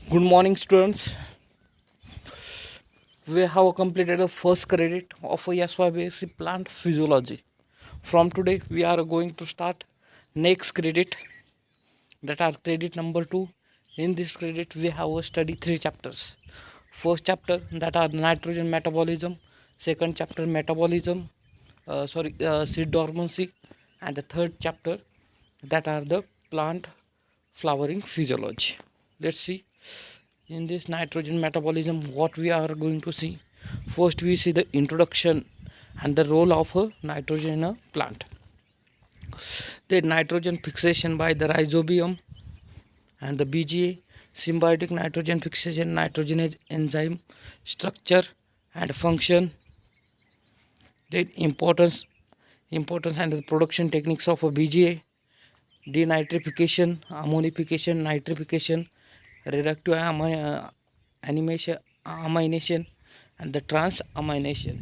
Good morning, students. We have completed the first credit of SYBSc plant physiology. From today, we are going to start next credit, that are credit number 2. In this credit, we have study 3 chapters. First chapter, that are nitrogen metabolism. Second chapter, metabolism, seed dormancy, and the third chapter, that are the plant flowering physiology. Let's see. In this nitrogen metabolism, what we are going to see, first we see the introduction and the role of nitrogen in a plant. The nitrogen fixation by the rhizobium and the BGA, symbiotic nitrogen fixation, nitrogenase enzyme structure and function, the importance and the production techniques of a BGA, denitrification, ammonification, nitrification, reductive animation, amination, and the transamination.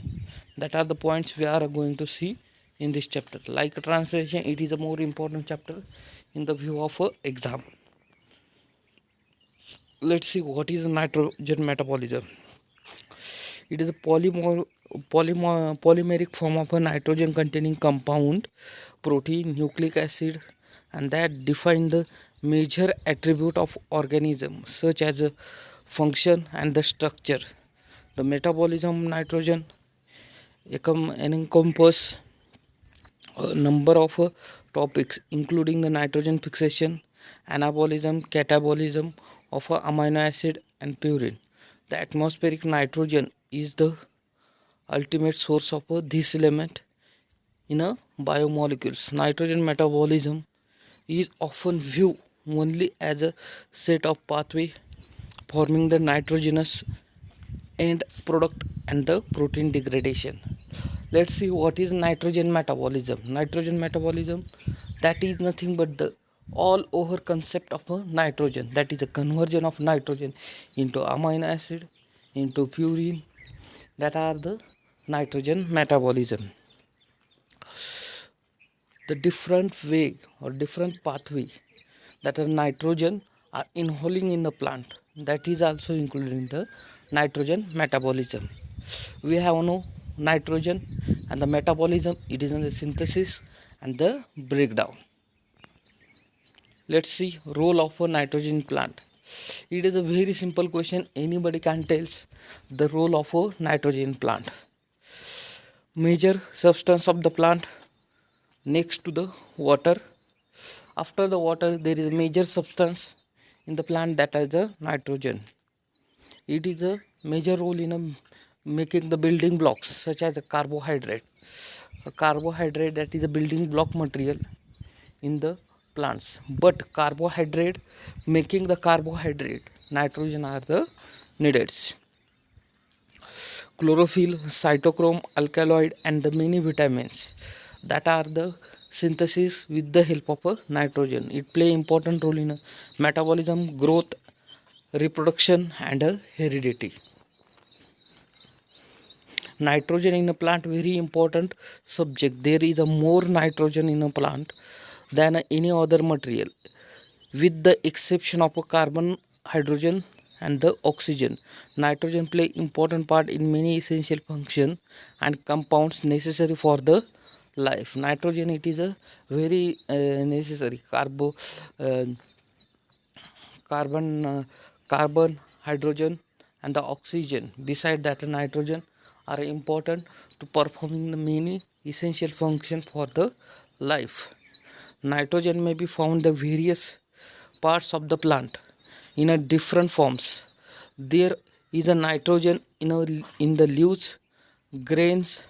That are the points we are going to see in this chapter. Like translation, it is a more important chapter in the view of a exam. Let's see what is nitrogen metabolism. It is a polymeric form of a nitrogen containing compound, protein, nucleic acid, and that define the major attribute of organism such as function and the structure. The metabolism of nitrogen encompass a number of topics including the nitrogen fixation, anabolism, catabolism of amino acid and purine. The atmospheric nitrogen is the ultimate source of this element in a biomolecules. Nitrogen metabolism is often viewed only as a set of pathway forming the nitrogenous end product and the protein degradation. Let's see what is nitrogen metabolism. Nitrogen metabolism, that is nothing but the all over concept of a nitrogen, that is the conversion of nitrogen into amino acid, into purine, that are the nitrogen metabolism. The different way or different pathway that are nitrogen are inhaling in the plant, that is also included in the nitrogen metabolism. We have no nitrogen and the metabolism, it is in the synthesis and the breakdown. Let's see role of a nitrogen plant. It is a very simple question, anybody can tell the role of a nitrogen plant. Major substance of the plant next to the water. After the water, there is a major substance in the plant, that is the nitrogen. It is a major role in making the building blocks such as a carbohydrate. A carbohydrate, that is a building block material in the plants. But carbohydrate, making the carbohydrate, nitrogen are the needed. Chlorophyll, cytochrome, alkaloid, and the many vitamins, that are the synthesis with the help of a nitrogen. It play important role in metabolism, growth, reproduction, and heredity. Nitrogen in a plant, very important subject. There is a more nitrogen in a plant than any other material, with the exception of a carbon, hydrogen, and the oxygen. Nitrogen play important part in many essential function and compounds necessary for the life. Nitrogen, it is a very necessary uh, carbon, hydrogen, and the oxygen. Beside that, nitrogen are important to performing the many essential function for the life. Nitrogen may be found the various parts of the plant in a different forms. There is a nitrogen in the leaves, grains,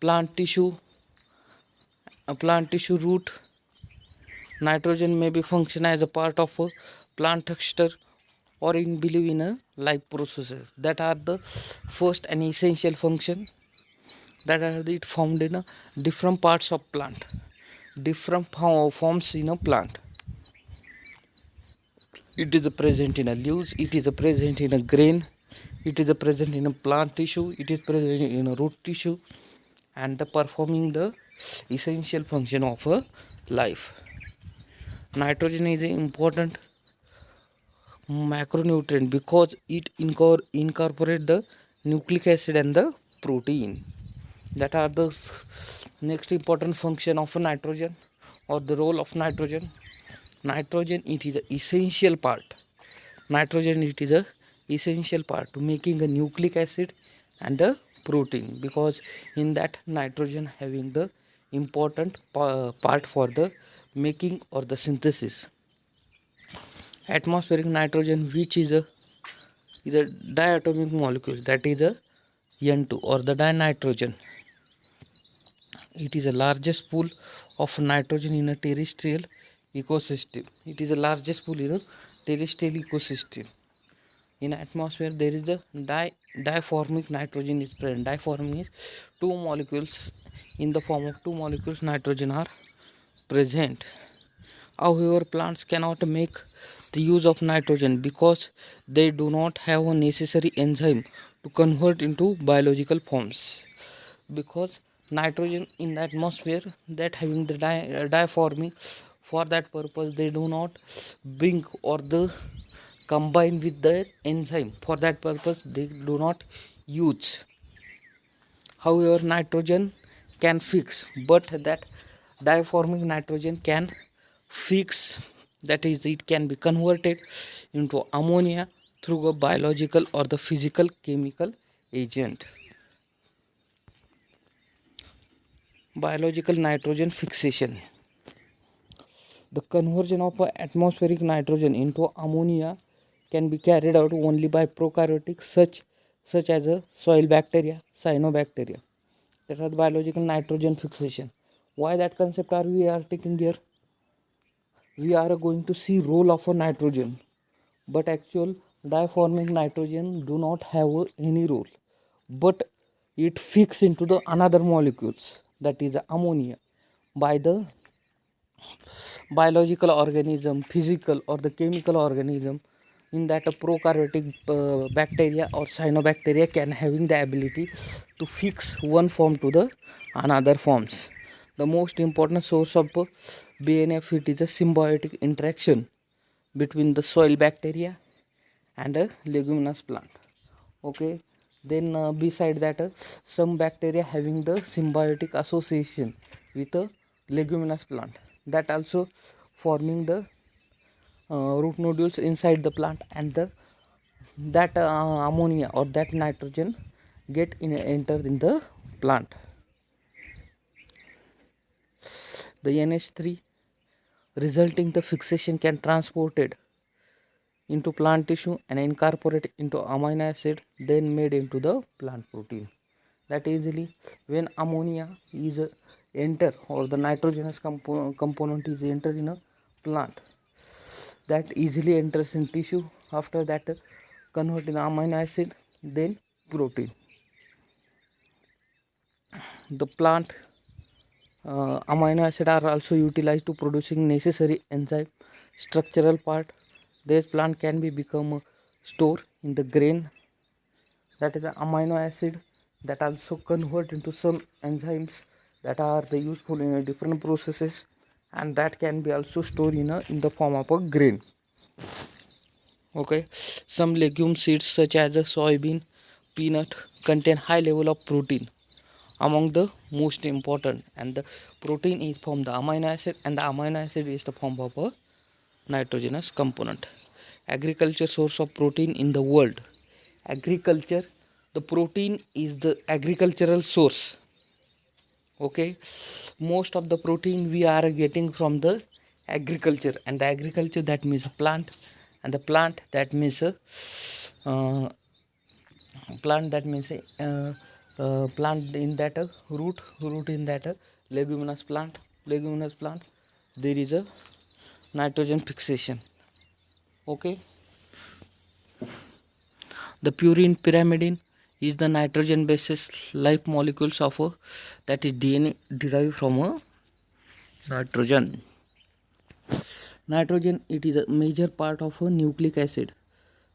plant tissue, root. Nitrogen may be function as a part of a plant texture or in believe in a life processes. That are the first and essential function, that are it found in a different parts of plant, different forms in a plant. It is present in a leaves, it is present in a grain, it is present in a plant tissue, it is present in a root tissue, and the performing the essential function of a life. Nitrogen is important macronutrient because it incorporate the nucleic acid and the protein. That are the next important function of a nitrogen, or the role of nitrogen. Nitrogen, it is a essential part. Nitrogen, it is a essential part to making a nucleic acid and the protein, because in that nitrogen having the important part for the making or the synthesis. Atmospheric nitrogen, which is a diatomic molecule, that is a N2 or the dinitrogen. It is the largest pool of nitrogen in a terrestrial ecosystem. It is the largest pool in a terrestrial ecosystem. In atmosphere, there is the diformic nitrogen is present. Diformic is two molecules, in the form of two molecules nitrogen are present. However, plants cannot make the use of nitrogen because they do not have a necessary enzyme to convert into biological forms. Because nitrogen in the atmosphere, that having the diformic, for that purpose they do not bring or the combine with the enzyme. For that purpose they do not use. However, nitrogen can fix, but that diformic nitrogen can fix, that is, it can be converted into ammonia through a biological or the physical chemical agent. Biological nitrogen fixation. The conversion of atmospheric nitrogen into ammonia can be carried out only by prokaryotic such as a soil bacteria, cyanobacteria. That are the biological nitrogen fixation. Why that concept are we are taking here? We are going to see role of a nitrogen, but actual diformic nitrogen do not have any role, but it fix into the another molecules, that is ammonia, by the biological organism, physical or the chemical organism. In that a prokaryotic bacteria or cyanobacteria can having the ability to fix one form to the another forms. The most important source of BNF, it is a symbiotic interaction between the soil bacteria and a leguminous plant. Okay, then beside that some bacteria having the symbiotic association with a leguminous plant, that also forming the root nodules inside the plant, and that ammonia or that nitrogen get entered in the plant. The NH3 resulting the fixation can transported into plant tissue and incorporate into amino acid, then made into the plant protein. That easily, when ammonia is enter or the nitrogenous component is entered in a plant, that easily enters in tissue. After that convert in amino acid, then protein. The plant amino acid are also utilized to producing necessary enzyme structural part. This plant can be become store in the grain, that is amino acid, that also convert into some enzymes that are the useful in a different processes, and that can be also stored in the form of a grain. Okay, some legume seeds such as a soybean, peanut contain high level of protein, among the most important, and the protein is from the amino acid, and the amino acid is the form of a nitrogenous component. Agriculture source of protein in the world. Agriculture, the protein is the agricultural source. Okay, most of the protein we are getting from the agriculture, and the agriculture, that means a plant, and the plant, that means a plant, that means a plant in that root in that leguminous plant, there is a nitrogen fixation. Okay, the purine pyrimidine is the nitrogen basis life molecules of a, that is DNA derived from a nitrogen. Nitrogen, it is a major part of a nucleic acid.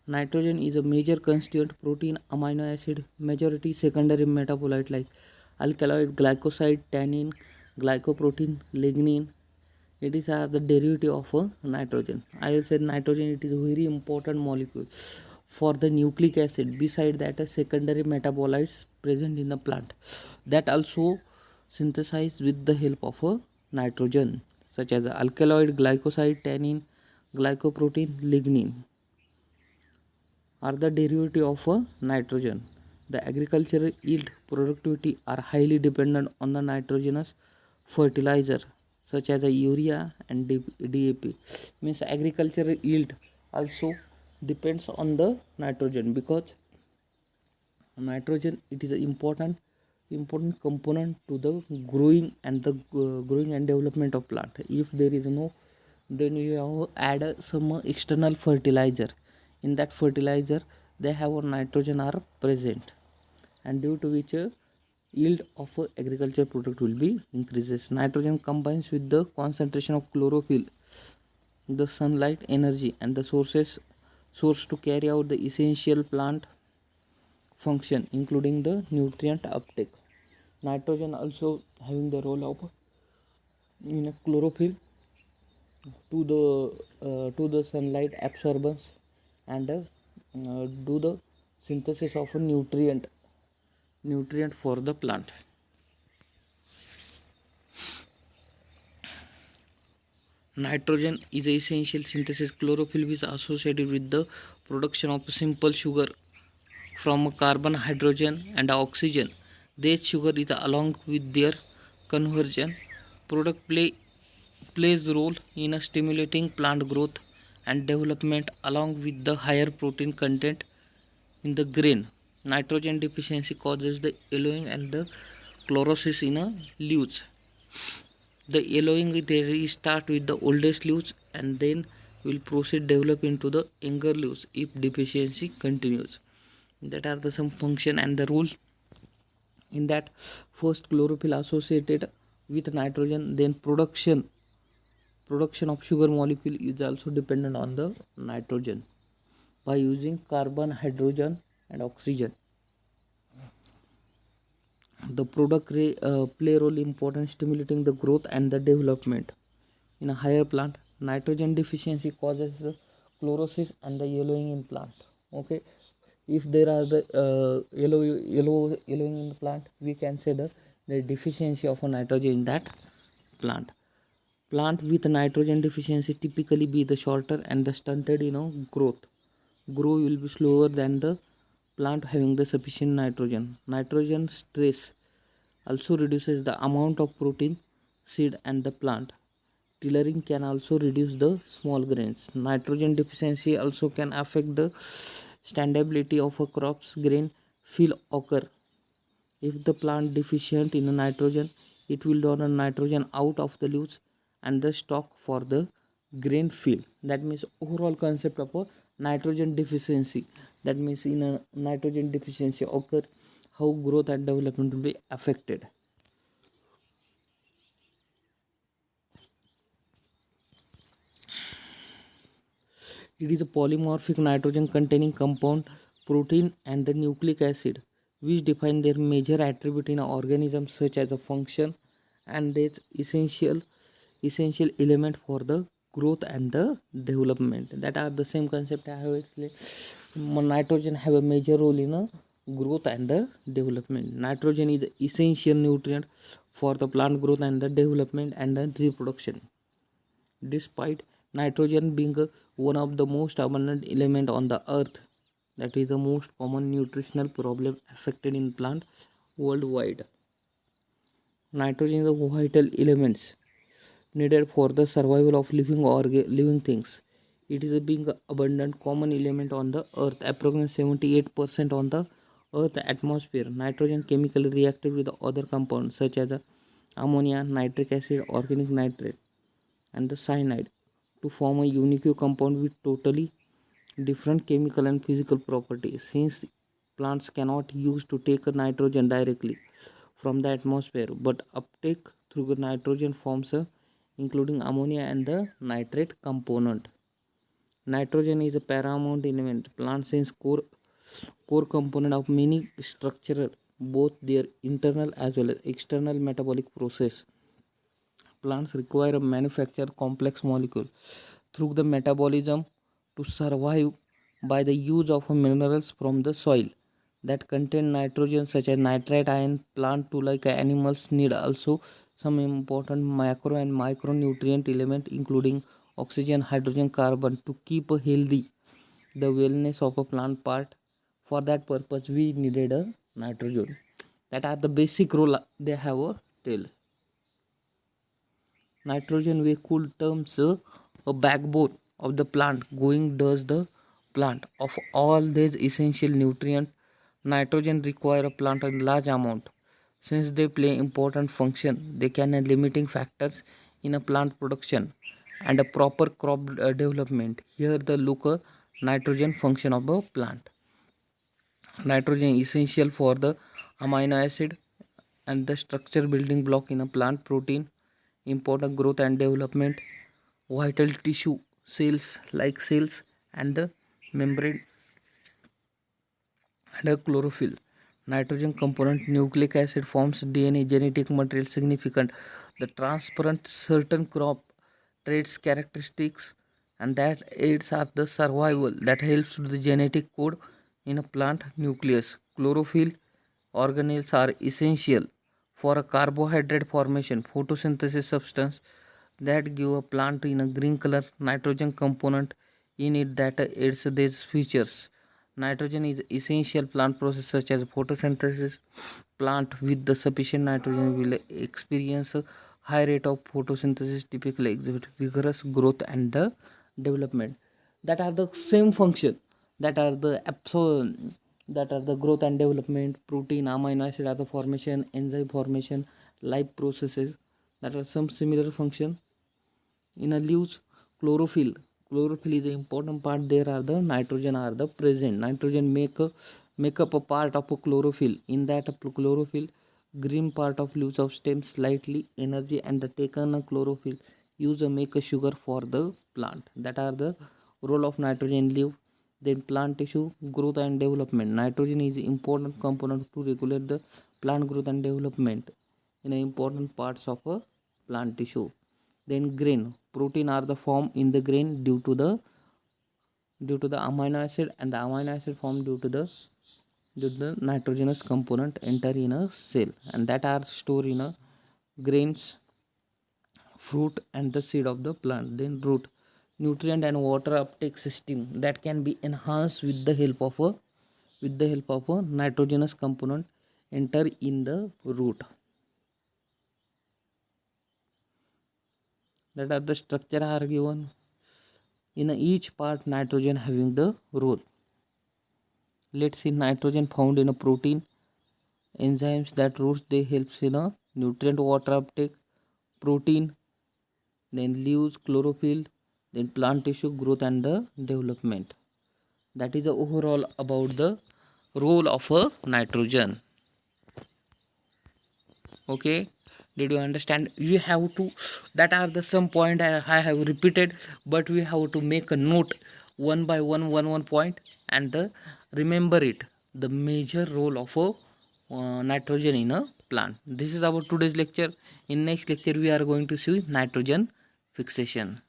Nitrogen is a major constituent protein, amino acid, majority secondary metabolite like alkaloid, glycoside, tannin, glycoprotein, lignin, It is the derivative of nitrogen. I will say nitrogen, it is a very important molecule for the nucleic acid. Beside that, a secondary metabolites present in the plant that also synthesize with the help of nitrogen, such as alkaloid, glycoside, tannin, glycoprotein, lignin are the derivative of nitrogen. The agricultural yield productivity are highly dependent on the nitrogenous fertilizer such as urea and DAP. Means agricultural yield also depends on the nitrogen, because nitrogen, it is an important component to the growing and development of plant. If there is no, then you have add some external fertilizer. In that fertilizer they have a nitrogen are present, and due to which yield of agriculture product will be increases. Nitrogen combines with the concentration of chlorophyll, the sunlight energy, and the source to carry out the essential plant function, including the nutrient uptake. Nitrogen also having the role of in a chlorophyll to the sunlight absorbance, and do the synthesis of a nutrient for the plant. Nitrogen is a essential synthesis. Chlorophyll is associated with the production of simple sugar from carbon, hydrogen, and oxygen. This sugar is along with their conversion product plays role in stimulating plant growth and development, along with the higher protein content in the grain. Nitrogen deficiency causes the yellowing and the chlorosis in leaves. The yellowing they start with the oldest leaves and then will proceed develop into the younger leaves if deficiency continues. That are the some function and the rule. In that, first chlorophyll associated with nitrogen, then production of sugar molecule is also dependent on the nitrogen by using carbon, hydrogen, and oxygen. The play role important stimulating the growth and the development in a higher plant. Nitrogen deficiency causes the chlorosis and the yellowing in plant. Okay, if there are the yellowing in the plant, we can say the deficiency of a nitrogen in that plant. Plant with nitrogen deficiency typically be the shorter and the stunted growth. Grow will be slower than the plant having the sufficient nitrogen. Nitrogen stress also reduces the amount of protein seed and the plant. Tillering can also reduce the small grains. Nitrogen deficiency also can affect the standability of a crop's grain field occur. If the plant deficient in nitrogen, it will draw the nitrogen out of the leaves and the stalk for the grain field. That means overall concept of a nitrogen deficiency. That means in a nitrogen deficiency occur, how growth and development will be affected. It is a polymorphic nitrogen containing compound, protein, and the nucleic acid, which define their major attribute in an organism, such as a function and its essential element for the growth and the development. That are the same concept I have explained. Nitrogen have a major role in a growth and the development. Nitrogen is the essential nutrient for the plant growth and the development and the reproduction. Despite nitrogen being one of the most abundant element on the earth, that is the most common nutritional problem affected in plant worldwide. Nitrogen is the vital elements needed for the survival of living things. It is a being abundant common element on the earth, approximately 78% on the earth atmosphere. Nitrogen chemically reacted with other compounds such as ammonia, nitric acid, organic nitrate, and the cyanide to form a unique compound with totally different chemical and physical properties. Since plants cannot use to take a nitrogen directly from the atmosphere, but uptake through the nitrogen forms including ammonia and the nitrate component. Nitrogen is a paramount element. Plants is core component of many structural, both their internal as well as external metabolic process. plants require a manufacture complex molecule through the metabolism to survive by the use of minerals from the soil that contain nitrogen such as nitrate ion. Plant to like animals need also some important macro and micronutrient element including oxygen, hydrogen, carbon to keep a healthy the wellness of a plant part. For that purpose we needed a nitrogen. That are the basic role they have a tell. Nitrogen we could terms a backbone of the plant going does the plant of all these essential nutrient. Nitrogen require a plant in large amount. Since they play important function, they can be limiting factors in a plant production and a proper crop development. Here the look nitrogen function of a plant. Nitrogen is essential for the amino acid and the structure building block in a plant protein, important growth and development, vital tissue cells like cells and the membrane and a chlorophyll. Nitrogen component nucleic acid forms DNA genetic material significant. The transparent certain crop traits characteristics and that aids are the survival that helps to the genetic code in a plant nucleus. Chlorophyll organelles are essential for a carbohydrate formation photosynthesis substance that give a plant in a green color. Nitrogen component in it that aids these features. Nitrogen is essential plant process such as photosynthesis. Plant with the sufficient nitrogen will experience a high rate of photosynthesis, typically exhibit vigorous growth and the development. That are the same function. That are the that are the growth and development, protein, amino acid are the formation, enzyme formation, life processes. That are some similar function in a leaves. Chlorophyll is the important part. There are the nitrogen are the present. Nitrogen make up a part of a chlorophyll. In that chlorophyll green part of leaves of stem slightly energy and the taken a chlorophyll use a make a sugar for the plant. That are the role of nitrogen in leaf. Then plant tissue growth and development. Nitrogen is important component to regulate the plant growth and development in important parts of a plant tissue. Then grain protein are the form in the grain due to the amino acid and the amino acid form due to the nitrogenous component enter in a cell and that are stored in a grains, fruit and the seed of the plant. Then root nutrient and water uptake system that can be enhanced with the help of a nitrogenous component enter in the root. That are the structure are given in each part nitrogen having the role. Let's see nitrogen found in a protein enzymes that roots they helps in a nutrient water uptake, protein, then leaves, chlorophyll, then plant tissue growth and the development. That is the overall about the role of a nitrogen. Okay, did you understand? You have to that are the some point I have repeated, but we have to make a note one by one point and the remember it the major role of a nitrogen in a plant. This is our today's lecture. In next lecture we are going to see nitrogen fixation.